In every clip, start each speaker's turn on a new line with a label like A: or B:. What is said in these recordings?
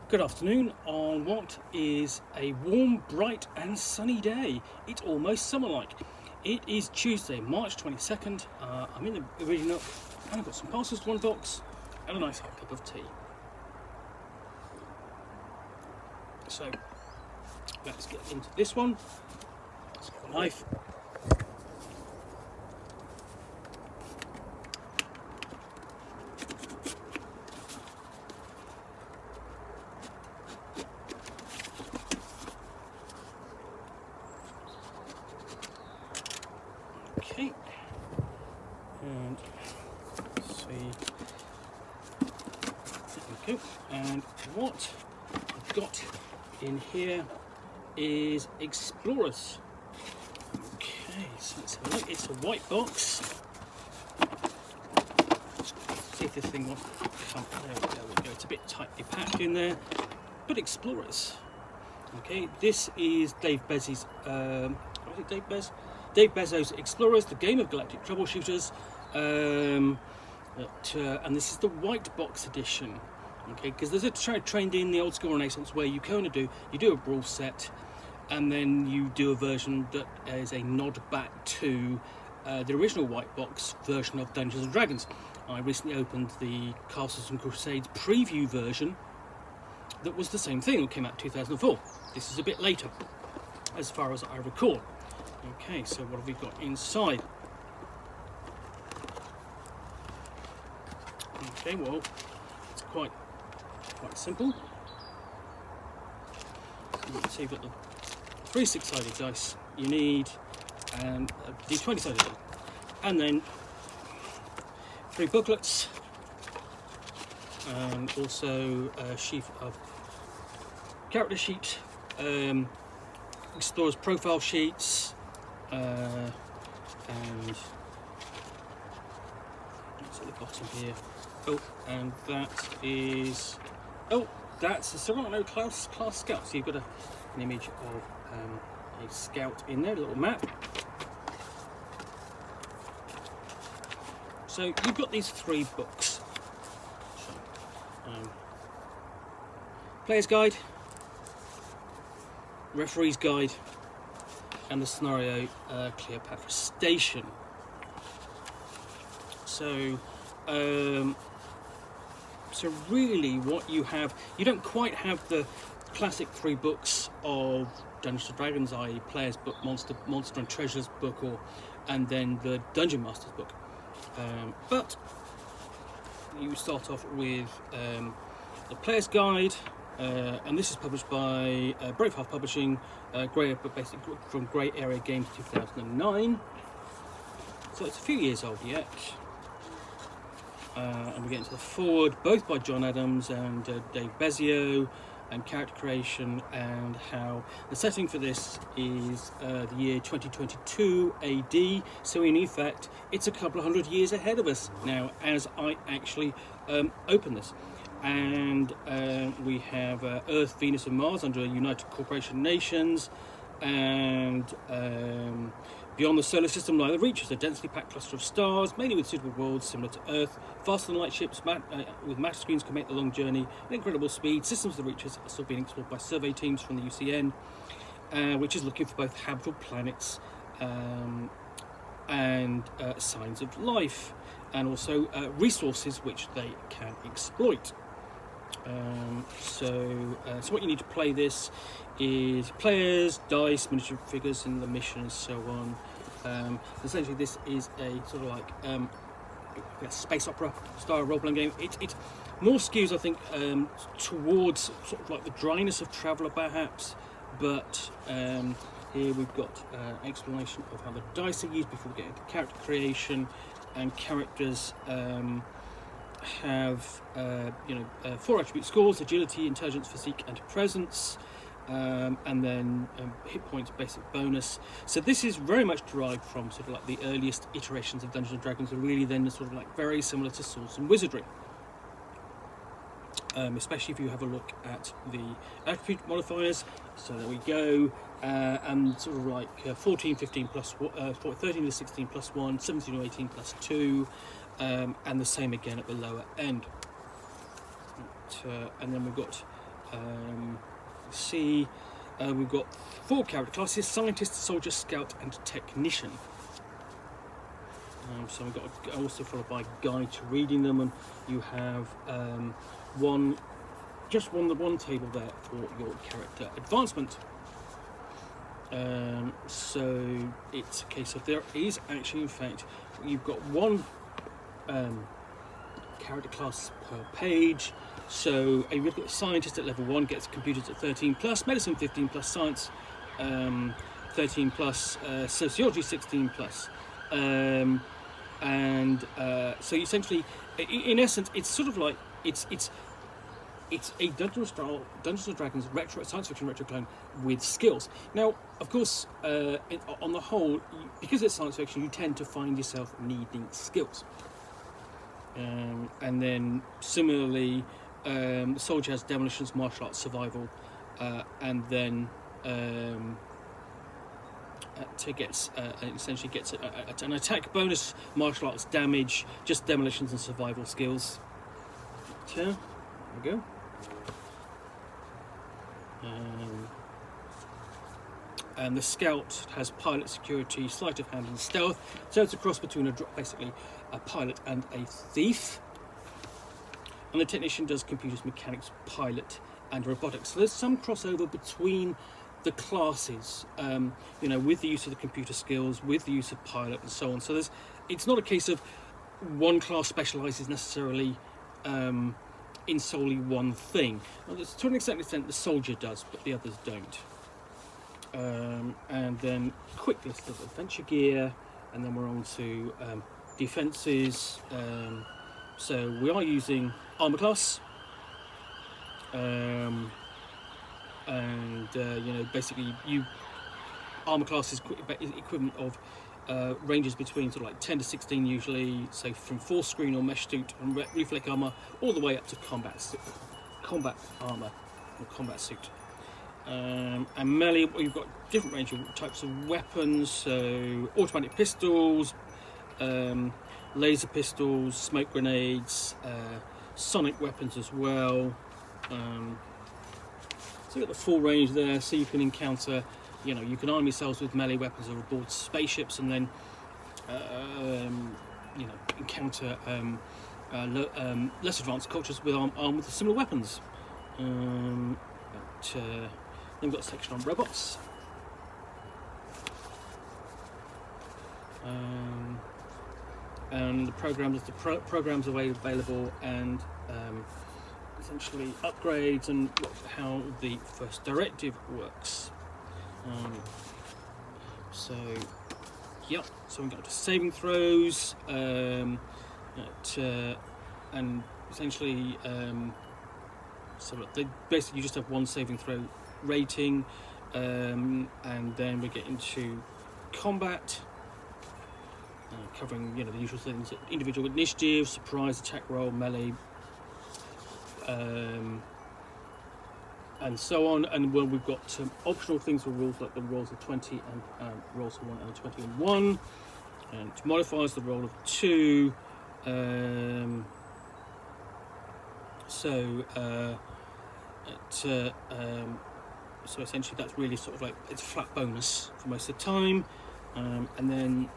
A: Good afternoon on what is a warm, bright and sunny day. It's almost summer-like. It is Tuesday, March 22nd. I'm in the reading Nook and I've got some parcels to unbox and a nice hot cup of tea. So let's get into this one. Let's get a knife. Okay, and let's see, there we go, and what I've got in here is X-plorers. Okay, so let's have a look. It's a white box. Let's see if this thing wants to come, there we go, it's a bit tightly packed in there, but X-plorers. Okay, this is Dave Bez's, what is it, Dave Bez? Dave Bezos' X-plorers, the game of Galactic Troubleshooters, and this is the white box edition. Okay, because there's a trend in the old school Renaissance where you kind of do a brawl set, and then you do a version that is a nod back to the original white box version of Dungeons and Dragons. I recently opened the Castles and Crusades preview version that was the same thing. It came out in 2004. This is a bit later, as far as I recall. Okay, so what have we got inside? Okay, well, it's quite simple. So you've got the 3 6-sided dice you need, and a D20-sided die, and then 3 booklets, and also a sheaf of character sheet, Explorer's profile sheets. And it's at the bottom here. Oh, and that is, that's a Serrano class scout. So you've got an image of a scout in there, a little map. So you've got these 3 books. So, Player's Guide, Referee's Guide, and the scenario Cleopatra Station. So really what you have, you don't quite have the classic 3 books of Dungeons and Dragons, i.e. Player's Book, Monster and Treasures book, and then the Dungeon Master's book. But you start off with the Player's Guide, and this is published by Brave Halfling Publishing, basically from Grey Area Games 2009. So it's a few years old yet. And we get into the forward, both by John Adams and Dave Bezio, and character creation, and how the setting for this is the year 2022 AD. So in effect, it's a couple of 100 years ahead of us now as I actually open this. And we have Earth, Venus and Mars under United Corporation Nations, and beyond the solar system lie the Reachers, a densely packed cluster of stars, mainly with suitable worlds similar to Earth. Faster than light ships with match screens can make the long journey at incredible speed. Systems of the Reachers are still being explored by survey teams from the UCN, which is looking for both habitable planets and signs of life, and also resources which they can exploit. So what you need to play this is players, dice, miniature figures in the mission, and so on. Essentially, this is a sort of like a space opera style role-playing game. It more skews, I think, towards sort of like the dryness of Traveller, perhaps. But here we've got explanation of how the dice are used before we get into character creation, and characters have 4 attribute scores: agility, intelligence, physique and presence, and then hit points basic bonus. So this is very much derived from sort of like the earliest iterations of Dungeons and Dragons, and really then sort of like very similar to Swords and Wizardry. Especially if you have a look at the attribute modifiers. So there we go, and sort of like 14, 15 plus 13 to 16 plus 1, 17 to 18 plus 2, and the same again at the lower end. And then we've got see, we've got 4 character classes: scientist, soldier, scout, and technician. So I've got also followed by a guide to reading them, and you have one table there for your character advancement. So it's a case of there is actually, in fact, you've got one character class per page. So a look at scientist at level 1 gets computers at 13+, medicine 15+, science 13+, sociology 16+. So essentially, in essence, it's sort of like it's a Dungeons and Dragons retro science fiction retro clone with skills. Now, of course, on the whole, because it's science fiction, you tend to find yourself needing skills. And then similarly, the soldier has demolitions, martial arts, survival, and then essentially gets an attack bonus, martial arts, damage, just demolitions and survival skills. So, there we go. And the scout has pilot, security, sleight of hand, and stealth. So it's a cross between basically a pilot and a thief. And the technician does computers, mechanics, pilot, and robotics. So there's some crossover between the classes, with the use of the computer skills, with the use of pilot, and so on. So it's not a case of one class specialises necessarily in solely one thing. Well, to an extent, the soldier does, but the others don't. And then quick list of adventure gear, and then we're on to defences. So we are using armour class, and basically armour class is equivalent of ranges between sort of like 10 to 16 usually, so from force screen or mesh suit and reflect armour all the way up to combat armour or combat suit. And melee, we've got different range of types of weapons, so automatic pistols, laser pistols, smoke grenades, sonic weapons as well. So you've got the full range there, so you can encounter, you can arm yourselves with melee weapons or aboard spaceships, and then encounter less advanced cultures armed with similar weapons. Then we've got a section on robots. And the programs available, and essentially upgrades and how the first directive works. So we've got to saving throws, and essentially, they basically you just have one saving throw rating, and then we get into combat, covering the usual things: individual initiative, surprise, attack roll, melee, and so on. And well, we've got some optional things for rules, like the rolls of 20 and rolls of 1 and 20 and 1, and it modifies the roll of 2. So essentially that's really sort of like it's flat bonus for most of the time. And then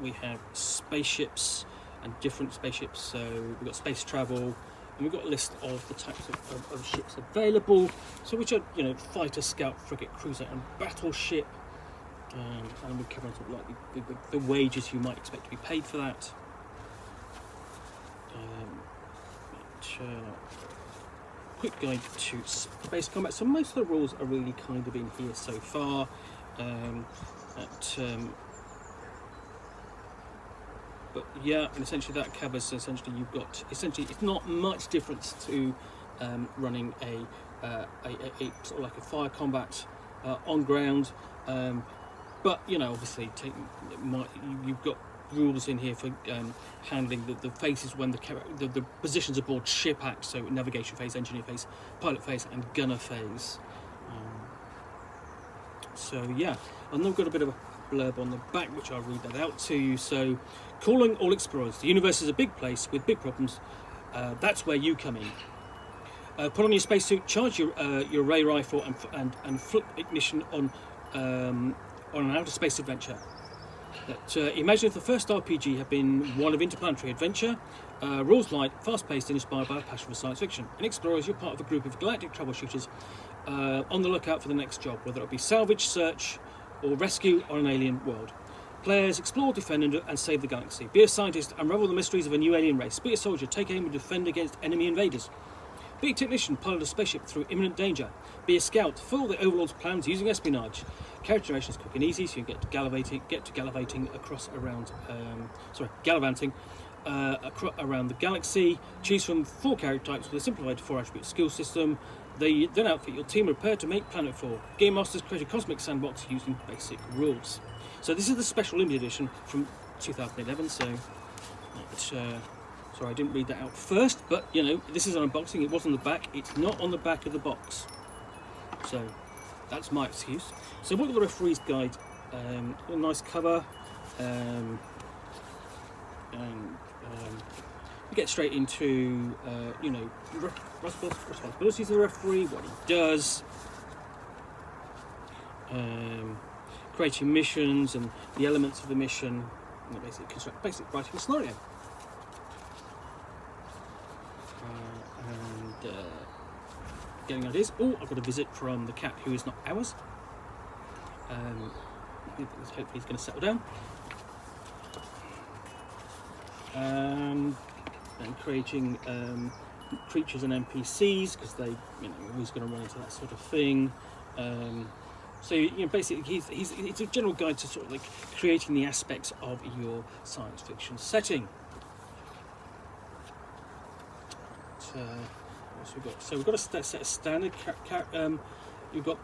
A: we have spaceships and different spaceships. So we've got space travel, and we've got a list of the types of ships available. So which are fighter, scout, frigate, cruiser, and battleship. And we're covering sort of like the wages you might expect to be paid for that. Quick guide to space combat. So most of the rules are really kind of in here so far. But yeah, and essentially that covers. Essentially, you've got it's not much difference to running a sort of like a fire combat on ground. But obviously, you've got rules in here for handling the phases when the positions aboard ship act, so navigation phase, engineer phase, pilot phase, and gunner phase. So yeah, and then we've got a bit of a blurb on the back, which I'll read that out to you. So, calling all explorers. The universe is a big place with big problems. That's where you come in. Put on your spacesuit, charge your ray rifle, and flip ignition on an outer space adventure. Imagine if the first RPG had been one of interplanetary adventure, rules light, fast-paced, and inspired by a passion for science fiction. In Explorers, you're part of a group of galactic troubleshooters on the lookout for the next job, whether it be salvage, search, or rescue on an alien world. Players explore, defend, and save the galaxy. Be a scientist, unravel the mysteries of a new alien race. Be a soldier, take aim and defend against enemy invaders. Be a technician, pilot a spaceship through imminent danger. Be a scout, follow the Overlord's plans using espionage. Character generation is quick and easy, so you get to gallivanting around the galaxy. Choose from 4 character types with a simplified 4-attribute skill system. They then outfit your team and prepare to make Planetfall. Game Masters create a cosmic sandbox using basic rules. So this is the special limited edition from 2011. So sorry, I didn't read that out first, but you know, this is an unboxing. It was on the back. It's not on the back of the box. So that's my excuse. So what are the referee's guide? A nice cover, and we get straight into you know, responsibilities of the referee, what he does, creating missions and the elements of the mission, and basic writing a scenario. Getting ideas. Oh, I've got a visit from the cat who is not ours. Hopefully he's going to settle down. And creating creatures and NPCs, because they, you know, you're always going to run into that sort of thing. So you know, basically, it's a general guide to sort of like creating the aspects of your science fiction setting. So we've got a set of standard. You've got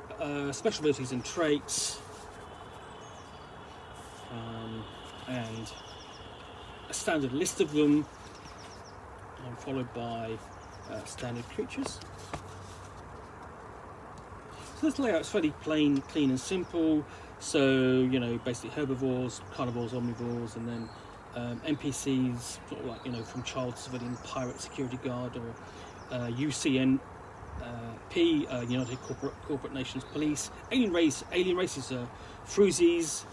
A: special abilities and traits, and a standard list of them, followed by standard creatures. So this layout is fairly plain, clean, and simple. So you know, basically herbivores, carnivores, omnivores, and then NPCs, sort of like, you know, from child, civilian, pirate, security guard, or UCNP, United Corporate Nations Police. Alien races are Fruzies,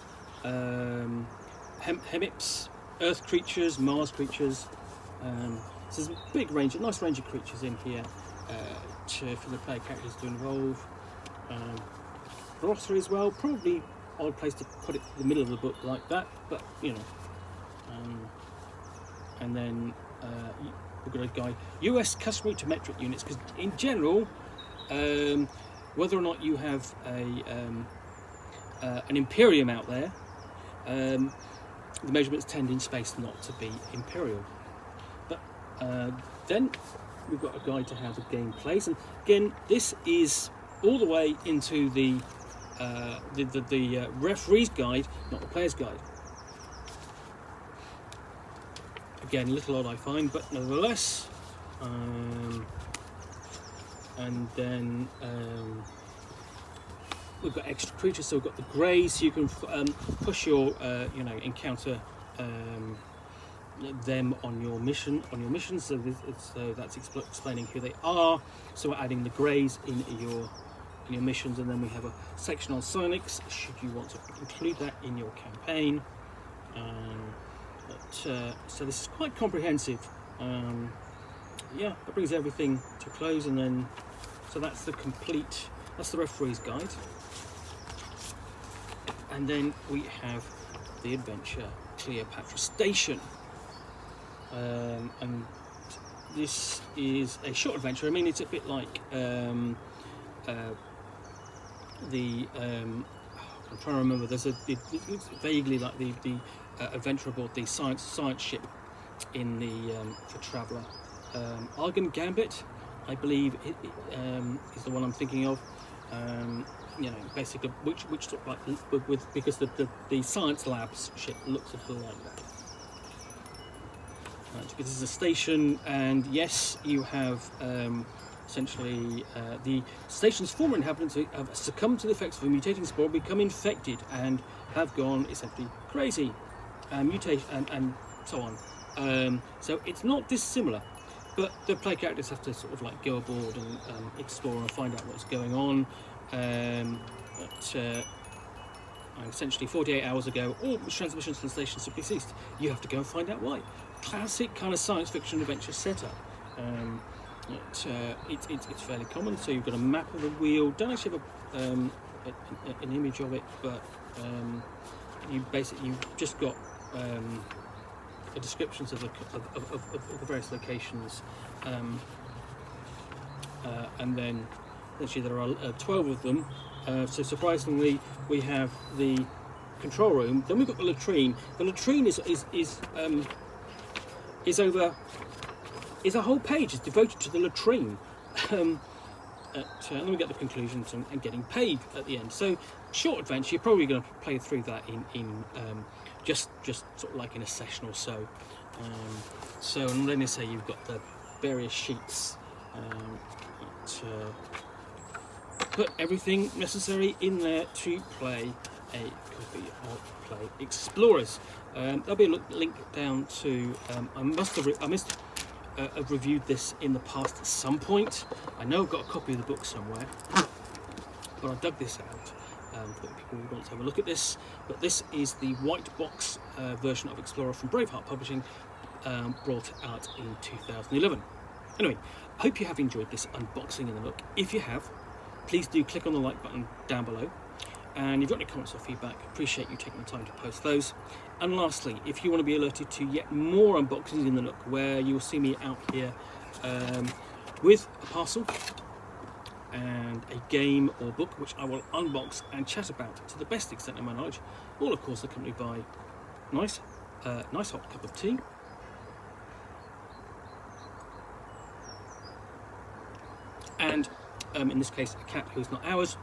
A: Hemips, Earth creatures, Mars creatures. So there's a big range, a nice range of creatures in here for the player characters to involve. Glossary as well, probably odd place to put it in the middle of the book like that, but you know. And then we've got a guide, US customary to metric units, because in general, whether or not you have an Imperium out there, the measurements tend in space not to be imperial. But then we've got a guide to how the game plays, and again, this is all the way into the referee's guide, not the player's guide. Again, a little odd I find, but nevertheless. And then we've got extra creatures, so we've got the greys, so you can push your you know, encounter them on your mission, so that's explaining who they are. So we're adding the greys in your missions, and then we have a section on psionics should you want to include that in your campaign. So this is quite comprehensive. Yeah, that brings everything to close, and then so that's the referee's guide. And then we have the adventure Cleopatra Station, and this is a short adventure. I mean, it's a bit like I'm trying to remember. It's vaguely like the adventure aboard the science ship in the for Traveller. Argon Gambit, I believe, is the one I'm thinking of. You know, basically, which sort of like with because the science labs ship looks a little like that. This is a station, and yes, you have essentially the station's former inhabitants have succumbed to the effects of a mutating spore, become infected, and have gone essentially crazy, mutation, and so on. So it's not dissimilar. but the player characters have to sort of like go aboard and explore and find out what's going on. Essentially 48 hours ago, all transmissions to the station simply ceased. You have to go and find out why. Classic kind of science fiction adventure setup. It's fairly common. So you've got a map of the wheel. Don't actually have an image of it, but you've just got descriptions of the various locations, and then actually there are 12 of them. So surprisingly, we have the control room. Then we've got the latrine. The latrine is a whole page is devoted to the latrine. And then we get the conclusions and getting paid at the end. So short adventure. You're probably going to play through that in just sort of like in a session or so. And then they say you've got the various sheets. Put everything necessary in there to play a copy of Play Explorers. There'll be a link down to. I must have reviewed this in the past at some point. I know I've got a copy of the book somewhere, but I dug this out for people who want to have a look at this. But this is the white box version of Explorer from Brave Halfling Publishing, brought out in 2011. Anyway, I hope you have enjoyed this unboxing in the Nook. If you have, please do click on the like button down below. And if you've got any comments or feedback, appreciate you taking the time to post those. And lastly, if you want to be alerted to yet more unboxings in the Nook, where you will see me out here with a parcel and a game or book, which I will unbox and chat about to the best extent of my knowledge, all of course accompanied by nice hot cup of tea. And in this case, a cat who's not ours,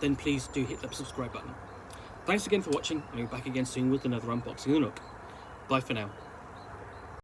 A: then please do hit the subscribe button. Thanks again for watching, and we'll be back again soon with another unboxing of the Nook. Bye for now.